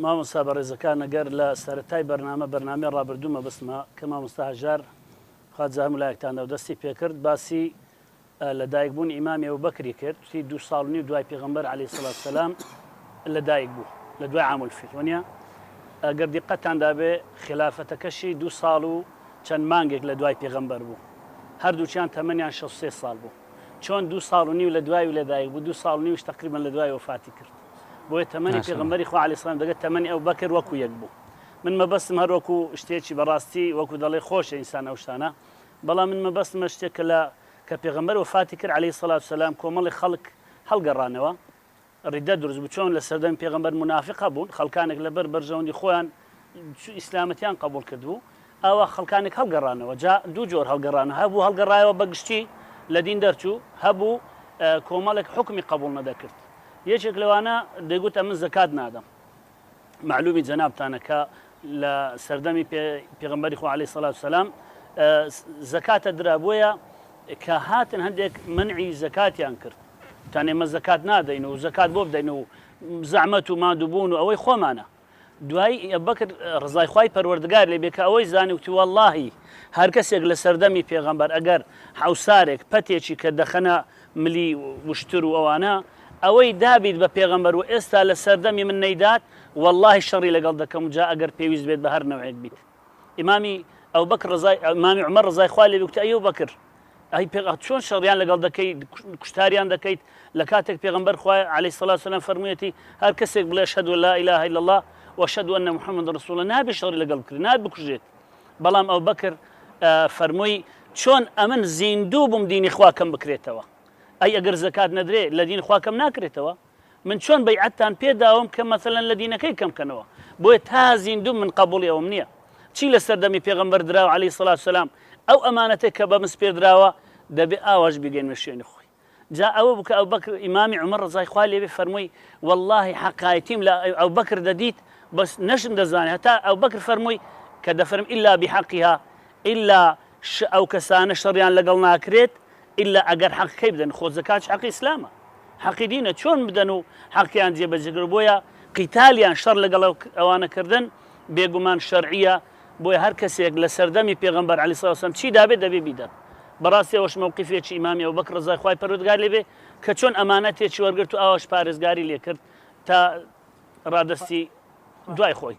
مامۆستا بەڕێزەکان ئەگەر لە سەرەتای بەرنامە ڕابردوومە بەسمە کە مامۆستا هەژار خوازە هەمولایەکتانە و دەستی پێکرد باسی لەدایکبوون ئیمامی ئەبوبەکری کرد تی 2 ساڵ و نیو دوای پێغەمبەر عەلەیهی سەڵات وسەلام لەدایک بوو لە دوای عامول فیل وەنیە ئەگەر دیقەتان دابێ خلافەتەکەشی 2 ساڵ و چەند مانگێک لە دوای پێغەمبەر بوو هەردووچیان تەمەنیان 63 ساڵ بوو چۆن 2 ساڵ و نیو لە دوای و لەدایک بوو 2 ساڵ و نیوش تقریبا لە دوای وفاتی کرد بۆیە تەمەنی پێغەمبەری خوا عەلەیهی سەلام دەگەت تەمەنی ئەبوبەکر وەکو یەک بوو من مەبەستم هەر وەکو شتێکی بەڕاستی وەکو دەڵێ خۆشە ئینسان ئەو شتانە بەڵام من مەبەستمە شتێک کە پێغەمبەر وفاتی کرد عەلەیهی سەڵات وسەلام کۆمەڵی خەڵک هەڵگەڕانەوە ڕیدە دروست بوو چۆن لە سەردەمی پێغەمبەر منافقە بوون خەڵکانێک لەبەر بەرژەوەندی خۆیان ئیسلامەتیان قبول کردبوو ئەوە خەڵکانێک هەڵگەڕانەوە جا دوو جۆر هەڵگەڕانە هەبوو هەڵگەڕایەوە بەگشتی لە دین دەرچوو هەبوو کۆمەڵێک حکمی قبول نەدەکرد یەکێک لەوانە دەیگوت ئەمن زەکات نادەم معلومی جەنابتانە کە لە سەردەمی پێغەمبەری خوا عەلەیهی سەڵات وسەلام زەکاتە درا بۆیە کە هاتن هەندێک منعی زەکاتیان کرد تان ئێمە زەکات نادەین و زەکات بۆ بدەین و زەحمەت و مادووبوون و ئەوەی خۆمانە دوای ئەبوبەکر ڕزای خوای پەروەردگار لێ بێ کە ئەوەی زانی وتی وەڵڵاهی هەر کەسێک لە سەردەمی پێغەمبەر ئەگەر حەوسارێک پەتێکی کە دەخەنە ملی وشتر و ئەوانە ئەوەی دابیت بە پێغەمبەر و ئێستا لە سەردەمی من نەیدات وەڵڵاهی شەڕی لەگەڵ دەکەم جا ئەگەر پێویست بێت بە هەر نەوەیەک بیت ئیمامی ئەبوبەکر ئیمامی عومەر ڕزای خوای لێ بێ وتی ئەیوبەکر چۆن شەڕیان لەگەڵ دەکەیت کوشتاریان دەکەیت لە کاتێک پێغەمبەر خوای عەلەیهی سەڵات وسەلام فەرموویەتی هەر کەسێک بڵێ ئەشهەدو ئەن لا ئیلاهە ئیلا الله وأشهد أن محمد رسول الله نابێ شەڕی لەگەڵ بکرێت نابێ بکوژێت بەڵام ئەبوبەکر فەرمووی چۆن ئەمن زیندوو بووم دینی خوا کەم بکرێتەوە ئەی ئەگەر زەکات نەدرێ لە دینی خوا کەم ناکرێتەوە من چۆن بەیعەتتان پێداوم کە مەثەلەن لە دینەکەی کەم بکەنەوە بۆیە تا زیندوو من قبوڵی ئەوم نییە چی لە سەردەمی پێغەمبەر دراوە عەلەیهی سەڵات وسەلام ئەو ئەمانەتێک کە بەمس پێدراوە دەبێ ئاواش بگەینمە شوێنی خۆی جا ئەوە بوو کە ئەبوبەکر ئیمامی عومەر ڕزای خوای لێ بێ فەرمووی وەڵڵاهی حەقایەتیم لە ئەبوبەکر دەدیت بەس نەشم دەزانێت هەتا ئەبوبەکر فەرمووی کە دەفەرم ئیلا بحەقیها ئیلا ئەو کەسانە شەڕیان لەگەڵ ناکرێت ئیلا ئەگەر حەقەکەی بدەن خۆ زەکات حەقی ئیسلامە حەقی دینە چۆن بدەن و حەقیان جێبەجێکرد بۆیە قیتالیان شەڕ لەگەڵ ئەوانەکردن بێگومان شەرعیە بۆیە هەر کەسێک لە سەردەمی پێغەمبەر عەلەیهی سەڵات وسەلام چی دابێت دەبێ بیدەن بەڕاستی ئەوەش مەوقیفێکی ئیمامی ئەبوبەکر ڕزای خوای پەروەردگار لێ بێ کە چۆن ئەمانەتێکی وەرگرت و ئاواش پارێزگاری لێ کرد تا ڕادەستی دوای خۆی